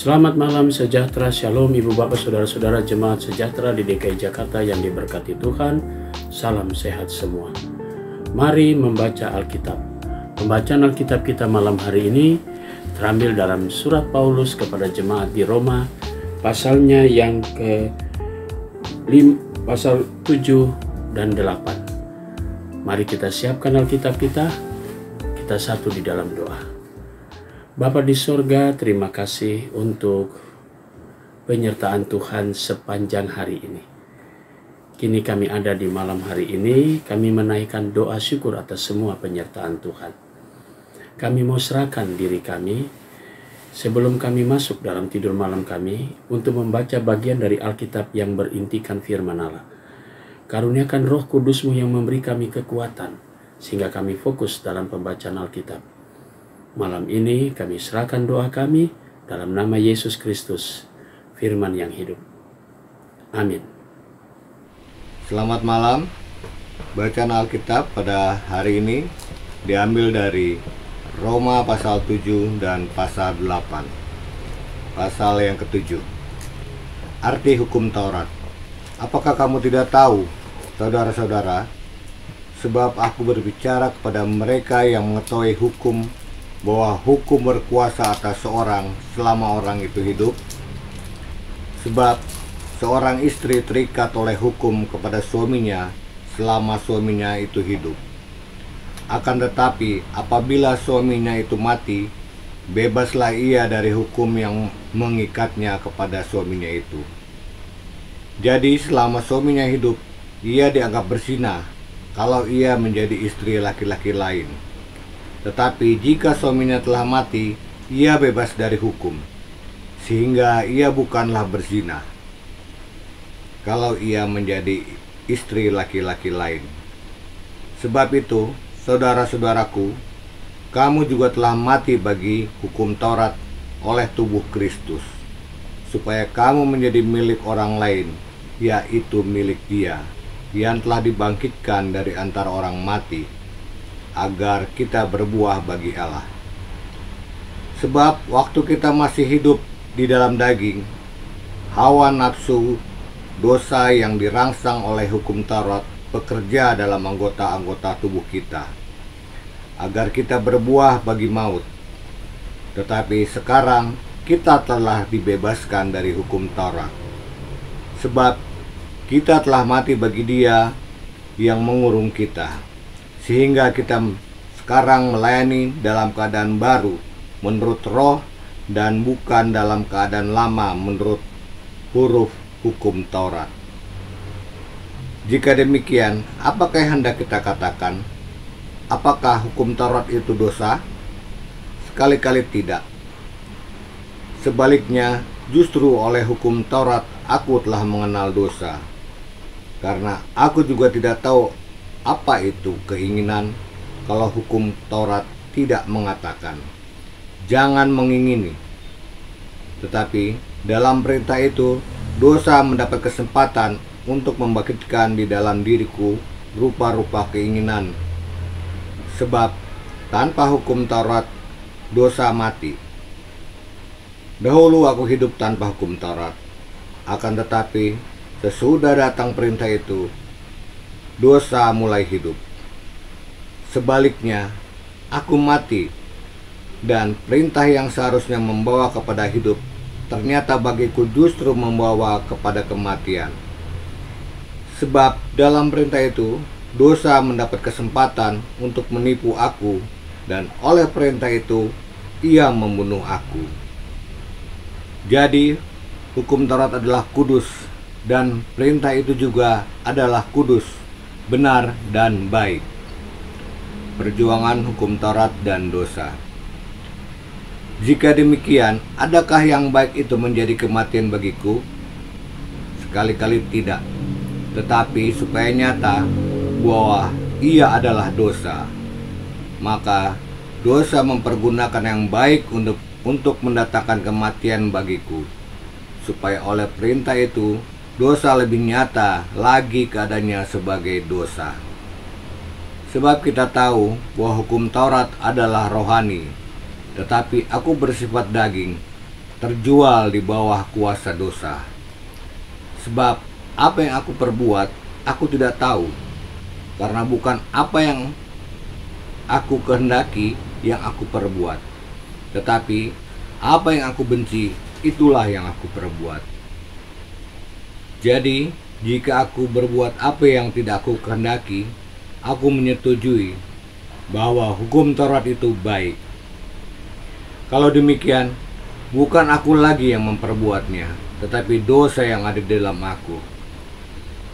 Selamat malam sejahtera, shalom ibu bapak saudara-saudara jemaat sejahtera di DKI Jakarta yang diberkati Tuhan. Salam sehat semua. Mari membaca Alkitab. Pembacaan Alkitab kita malam hari ini terambil dalam surat Paulus kepada jemaat di Roma, pasalnya yang pasal 7 dan 8. Mari kita siapkan Alkitab kita satu di dalam doa. Bapa di sorga, terima kasih untuk penyertaan Tuhan sepanjang hari ini. Kini kami ada di malam hari ini, kami menaikkan doa syukur atas semua penyertaan Tuhan. Kami mau serahkan diri kami sebelum kami masuk dalam tidur malam kami untuk membaca bagian dari Alkitab yang berintikan firman Allah. Karuniakan Roh Kudus-Mu yang memberi kami kekuatan sehingga kami fokus dalam pembacaan Alkitab. Malam ini kami serahkan doa kami dalam nama Yesus Kristus, firman yang hidup. Amin. Selamat malam. Bacaan Alkitab pada hari ini diambil dari Roma pasal 7 dan pasal 8. Pasal yang ke-7. Arti hukum Taurat. Apakah kamu tidak tahu, saudara-saudara, sebab aku berbicara kepada mereka yang mengetahui hukum, bahwa hukum berkuasa atas seorang selama orang itu hidup. Sebab seorang istri terikat oleh hukum kepada suaminya selama suaminya itu hidup. Akan tetapi apabila suaminya itu mati, bebaslah ia dari hukum yang mengikatnya kepada suaminya itu. Jadi selama suaminya hidup, ia dianggap berzina kalau ia menjadi istri laki-laki lain. Tetapi jika suaminya telah mati, ia bebas dari hukum, sehingga ia bukanlah berzina kalau ia menjadi istri laki-laki lain. Sebab itu, saudara-saudaraku, kamu juga telah mati bagi hukum Taurat oleh tubuh Kristus, supaya kamu menjadi milik orang lain, yaitu milik Dia yang telah dibangkitkan dari antara orang mati, agar kita berbuah bagi Allah. Sebab waktu kita masih hidup di dalam daging, hawa nafsu dosa yang dirangsang oleh hukum Taurat bekerja dalam anggota-anggota tubuh kita, agar kita berbuah bagi maut. Tetapi sekarang kita telah dibebaskan dari hukum Taurat, sebab kita telah mati bagi Dia yang mengurung kita, sehingga kita sekarang melayani dalam keadaan baru menurut roh dan bukan dalam keadaan lama menurut huruf hukum Taurat. Jika demikian, apakah yang hendak kita katakan? Apakah hukum Taurat itu dosa? Sekali-kali tidak. Sebaliknya, justru oleh hukum Taurat aku telah mengenal dosa, karena aku juga tidak tahu apa itu keinginan kalau hukum Taurat tidak mengatakan jangan mengingini. Tetapi dalam perintah itu dosa mendapat kesempatan untuk membangkitkan di dalam diriku rupa-rupa keinginan. Sebab tanpa hukum Taurat dosa mati. Dahulu aku hidup tanpa hukum Taurat, akan tetapi sesudah datang perintah itu, dosa mulai hidup. Sebaliknya, aku mati, dan perintah yang seharusnya membawa kepada hidup ternyata bagiku justru membawa kepada kematian. Sebab dalam perintah itu, dosa mendapat kesempatan untuk menipu aku, dan oleh perintah itu, ia membunuh aku. Jadi, hukum Taurat adalah kudus, dan perintah itu juga adalah kudus, benar dan baik. Perjuangan hukum Taurat dan dosa. Jika demikian, adakah yang baik itu menjadi kematian bagiku? Sekali-kali tidak. Tetapi supaya nyata bahwa ia adalah dosa, maka dosa mempergunakan yang baik untuk mendatangkan kematian bagiku, supaya oleh perintah itu dosa lebih nyata lagi keadaannya sebagai dosa. Sebab kita tahu bahwa hukum Taurat adalah rohani, tetapi aku bersifat daging, terjual di bawah kuasa dosa. Sebab apa yang aku perbuat, aku tidak tahu, karena bukan apa yang aku kehendaki yang aku perbuat, tetapi apa yang aku benci, itulah yang aku perbuat. Jadi, jika aku berbuat apa yang tidak aku kehendaki, aku menyetujui bahwa hukum Taurat itu baik. Kalau demikian, bukan aku lagi yang memperbuatnya, tetapi dosa yang ada di dalam aku.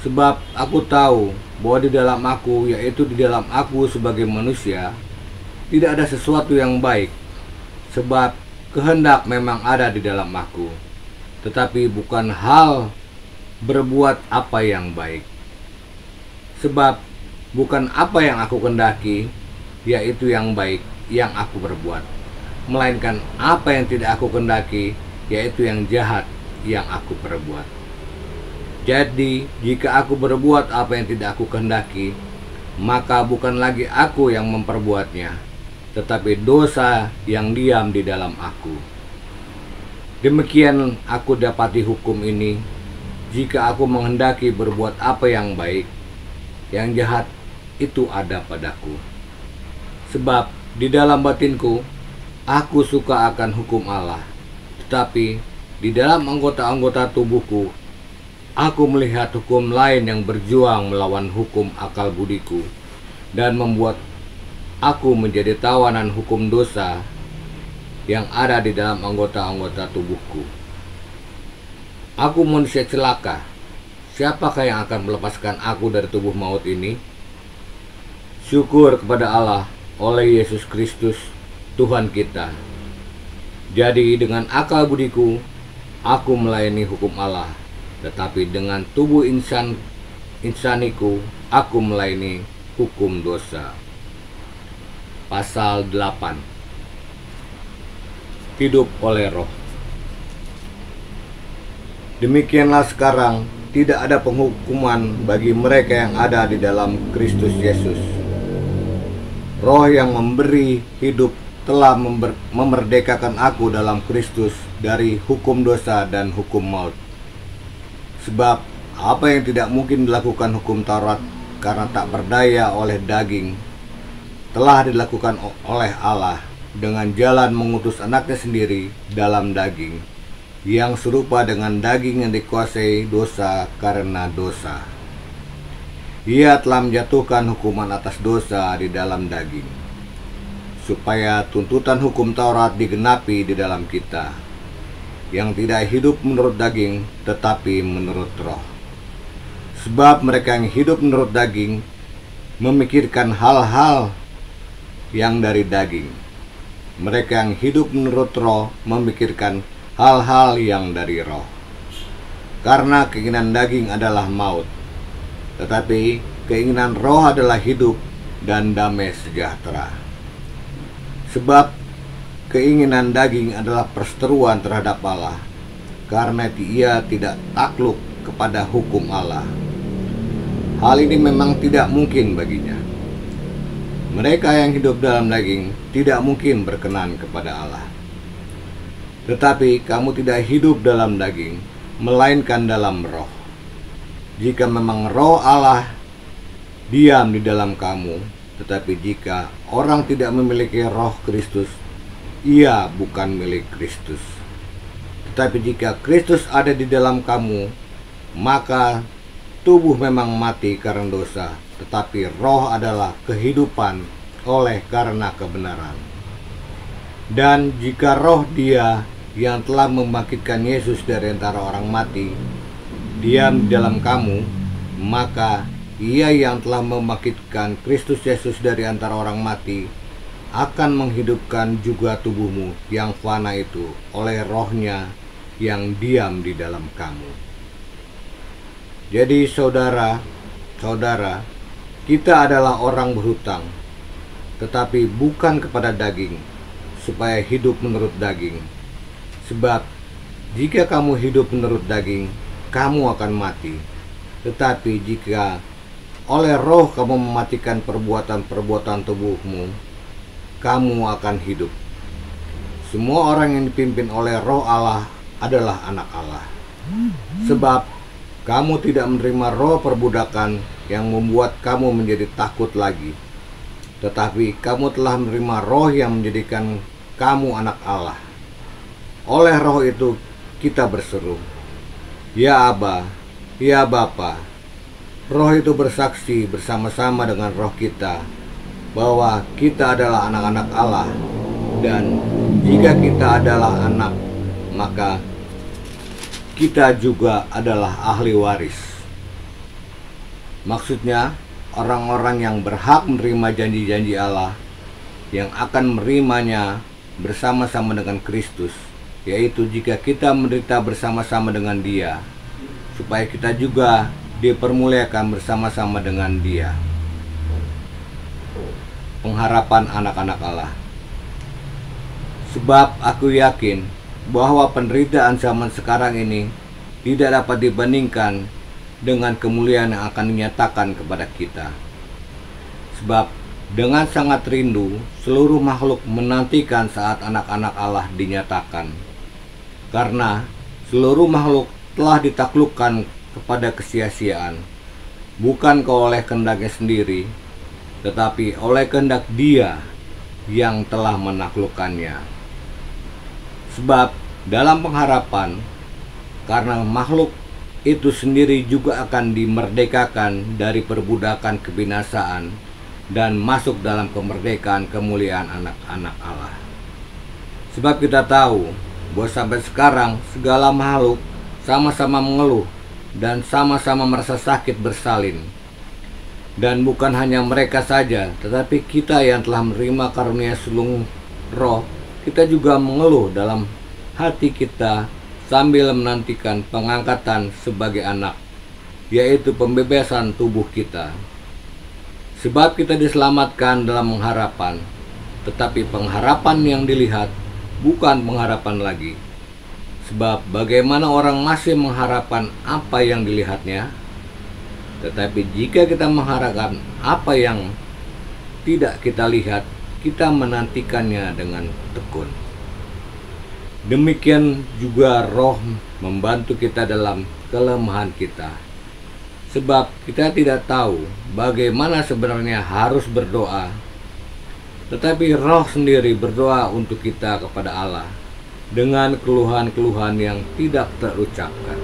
Sebab aku tahu bahwa di dalam aku, yaitu di dalam aku sebagai manusia, tidak ada sesuatu yang baik. Sebab kehendak memang ada di dalam aku, tetapi bukan hal berbuat apa yang baik. Sebab bukan apa yang aku kehendaki, yaitu yang baik, yang aku berbuat, melainkan apa yang tidak aku kehendaki, yaitu yang jahat, yang aku perbuat. Jadi, jika aku berbuat apa yang tidak aku kehendaki, maka bukan lagi aku yang memperbuatnya, tetapi dosa yang diam di dalam aku. Demikian aku dapati hukum ini, jika aku menghendaki berbuat apa yang baik, yang jahat itu ada padaku. Sebab di dalam batinku, aku suka akan hukum Allah, tetapi di dalam anggota-anggota tubuhku, aku melihat hukum lain yang berjuang melawan hukum akal budiku, dan membuat aku menjadi tawanan hukum dosa yang ada di dalam anggota-anggota tubuhku. Aku manusia celaka, siapakah yang akan melepaskan aku dari tubuh maut ini? Syukur kepada Allah oleh Yesus Kristus, Tuhan kita. Jadi dengan akal budiku, aku melayani hukum Allah, tetapi dengan tubuh insaniku, aku melayani hukum dosa. Pasal 8. Hidup oleh Roh. Demikianlah sekarang tidak ada penghukuman bagi mereka yang ada di dalam Kristus Yesus. Roh yang memberi hidup telah memerdekakan aku dalam Kristus dari hukum dosa dan hukum maut. Sebab apa yang tidak mungkin dilakukan hukum Taurat karena tak berdaya oleh daging, telah dilakukan oleh Allah dengan jalan mengutus anaknya sendiri dalam daging, yang serupa dengan daging yang dikuasai dosa karena dosa. Ia telah menjatuhkan hukuman atas dosa di dalam daging, supaya tuntutan hukum Taurat digenapi di dalam kita, yang tidak hidup menurut daging, tetapi menurut Roh. Sebab mereka yang hidup menurut daging memikirkan hal-hal yang dari daging. Mereka yang hidup menurut Roh memikirkan hal-hal yang dari Roh. Karena keinginan daging adalah maut, tetapi keinginan Roh adalah hidup dan damai sejahtera. Sebab keinginan daging adalah perseteruan terhadap Allah, karena ia tidak takluk kepada hukum Allah. Hal ini memang tidak mungkin baginya. Mereka yang hidup dalam daging tidak mungkin berkenan kepada Allah. Tetapi kamu tidak hidup dalam daging, melainkan dalam Roh. Jika memang Roh Allah diam di dalam kamu, tetapi jika orang tidak memiliki Roh Kristus, ia bukan milik Kristus. Tetapi jika Kristus ada di dalam kamu, maka tubuh memang mati karena dosa, tetapi roh adalah kehidupan oleh karena kebenaran. Dan jika roh Dia yang telah membangkitkan Yesus dari antara orang mati diam di dalam kamu, maka Ia yang telah membangkitkan Kristus Yesus dari antara orang mati akan menghidupkan juga tubuhmu yang fana itu oleh Roh-Nya yang diam di dalam kamu. Jadi saudara-saudara, kita adalah orang berhutang, tetapi bukan kepada daging, supaya hidup menurut daging. Sebab jika kamu hidup menurut daging, kamu akan mati. Tetapi jika oleh Roh kamu mematikan perbuatan-perbuatan tubuhmu, kamu akan hidup. semua orang yang dipimpin oleh Roh Allah adalah anak Allah. Sebab kamu tidak menerima roh perbudakan yang membuat kamu menjadi takut lagi, tetapi kamu telah menerima roh yang menjadikan kamu anak Allah. Oleh roh itu kita berseru, "Ya Aba, ya Bapa." Roh itu bersaksi bersama-sama dengan roh kita bahwa kita adalah anak-anak Allah. Dan jika kita adalah anak, maka kita juga adalah ahli waris. Maksudnya, orang-orang yang berhak menerima janji-janji Allah, yang akan menerimanya bersama-sama dengan Kristus, yaitu jika kita menderita bersama-sama dengan Dia, supaya kita juga dipermuliakan bersama-sama dengan Dia. Pengharapan anak-anak Allah. Sebab aku yakin bahwa penderitaan zaman sekarang ini tidak dapat dibandingkan dengan kemuliaan yang akan dinyatakan kepada kita. Sebab dengan sangat rindu seluruh makhluk menantikan saat anak-anak Allah dinyatakan. Karena seluruh makhluk telah ditaklukkan kepada kesia-siaan, bukan oleh kehendaknya sendiri, tetapi oleh kehendak Dia yang telah menaklukkannya. Sebab dalam pengharapan, karena makhluk itu sendiri juga akan dimerdekakan dari perbudakan kebinasaan dan masuk dalam kemerdekaan kemuliaan anak-anak Allah. Sebab kita tahu bahwa sampai sekarang segala makhluk sama-sama mengeluh dan sama-sama merasa sakit bersalin. Dan bukan hanya mereka saja, tetapi kita yang telah menerima karunia sulung roh, kita juga mengeluh dalam hati kita sambil menantikan pengangkatan sebagai anak, yaitu pembebasan tubuh kita. Sebab kita diselamatkan dalam pengharapan, tetapi pengharapan yang dilihat bukan pengharapan lagi. Sebab bagaimana orang masih mengharapkan apa yang dilihatnya? Tetapi jika kita mengharapkan apa yang tidak kita lihat, kita menantikannya dengan tekun. Demikian juga roh membantu kita dalam kelemahan kita. Sebab kita tidak tahu bagaimana sebenarnya harus berdoa, tetapi roh sendiri berdoa untuk kita kepada Allah dengan keluhan-keluhan yang tidak terucapkan.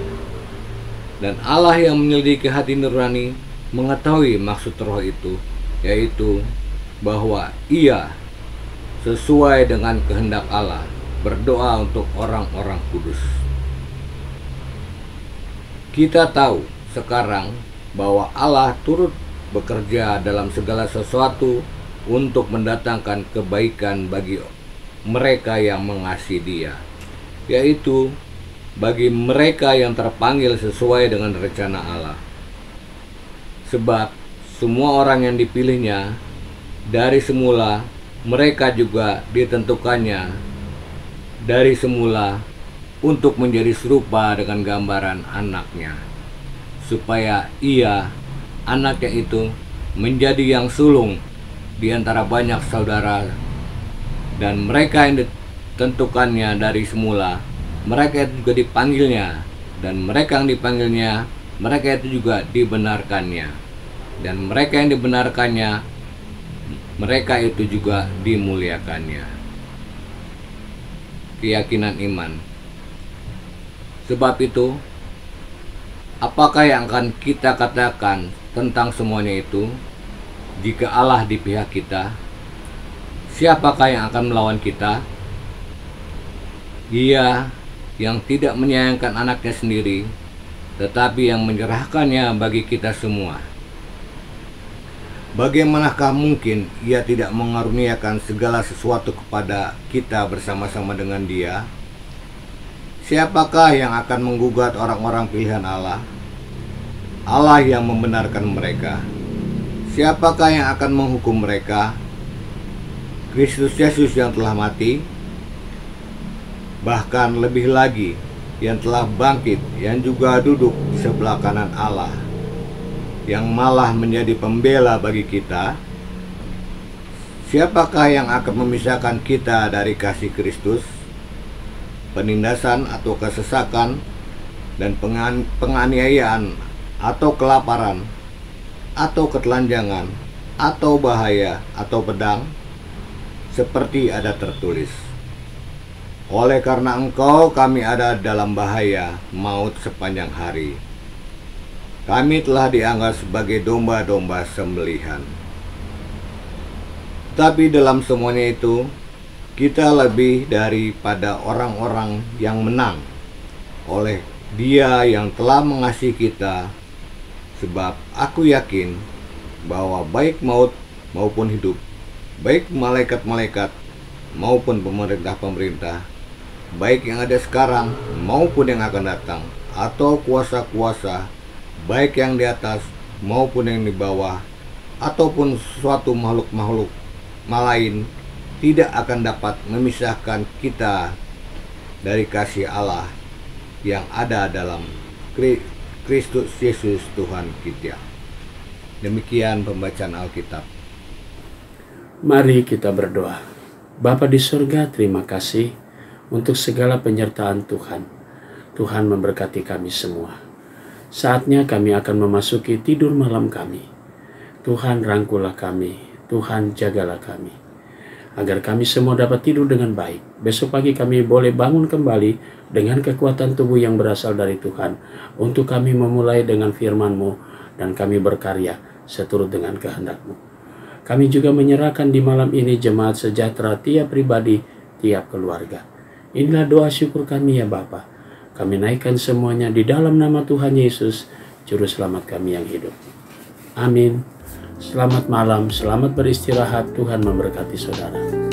Dan Allah yang menyelidiki hati nurani mengetahui maksud roh itu, yaitu bahwa Ia sesuai dengan kehendak Allah berdoa untuk orang-orang kudus. Kita tahu sekarang bahwa Allah turut bekerja dalam segala sesuatu untuk mendatangkan kebaikan bagi mereka yang mengasihi Dia, yaitu bagi mereka yang terpanggil sesuai dengan rencana Allah. Sebab semua orang yang dipilihnya dari semula, mereka juga ditentukannya dari semula untuk menjadi serupa dengan gambaran anaknya, supaya Ia, anaknya itu, menjadi yang sulung di antara banyak saudara. Dan mereka yang ditentukannya dari semula, mereka itu juga dipanggilnya, dan mereka yang dipanggilnya, mereka itu juga dibenarkannya, dan mereka yang dibenarkannya, mereka itu juga dimuliakannya. Keyakinan iman. Sebab itu, apakah yang akan kita katakan tentang semuanya itu? Jika Allah di pihak kita, siapakah yang akan melawan kita? Ia yang tidak menyayangkan anaknya sendiri, tetapi yang menyerahkannya bagi kita semua. Bagaimanakah mungkin Ia tidak mengaruniakan segala sesuatu kepada kita bersama-sama dengan Dia? Siapakah yang akan menggugat orang-orang pilihan Allah? Allah yang membenarkan mereka. Siapakah yang akan menghukum mereka? Kristus Yesus yang telah mati, bahkan lebih lagi yang telah bangkit, yang juga duduk di sebelah kanan Allah, yang malah menjadi pembela bagi kita. Siapakah yang akan memisahkan kita dari kasih Kristus? penindasan atau kesesakan, dan penganiayaan atau kelaparan, atau ketelanjangan, atau bahaya, atau pedang, seperti ada tertulis, oleh karena engkau kami ada dalam bahaya maut sepanjang hari. Kami telah dianggap sebagai domba-domba sembelihan. Tapi dalam semuanya itu, kita lebih daripada orang-orang yang menang oleh Dia yang telah mengasihi kita. Sebab aku yakin bahwa baik maut maupun hidup, baik malaikat-malaikat maupun pemerintah-pemerintah, baik yang ada sekarang maupun yang akan datang, atau kuasa-kuasa, baik yang di atas maupun yang di bawah, ataupun suatu makhluk-makhluk lain, tidak akan dapat memisahkan kita dari kasih Allah yang ada dalam Kristus Yesus Tuhan kita. Demikian pembacaan Alkitab. Mari kita berdoa. Bapa di surga, terima kasih untuk segala penyertaan Tuhan. Tuhan memberkati kami semua. Saatnya kami akan memasuki tidur malam kami. Tuhan rangkulah kami, Tuhan jagalah kami, agar kami semua dapat tidur dengan baik. Besok pagi kami boleh bangun kembali dengan kekuatan tubuh yang berasal dari Tuhan, untuk kami memulai dengan firman-Mu dan kami berkarya seturut dengan kehendak-Mu. Kami juga menyerahkan di malam ini jemaat sejahtera, tiap pribadi, tiap keluarga. Inilah doa syukur kami ya Bapa. Kami naikkan semuanya di dalam nama Tuhan Yesus, Juru Selamat kami yang hidup. Amin. Selamat malam, selamat beristirahat. Tuhan memberkati saudara.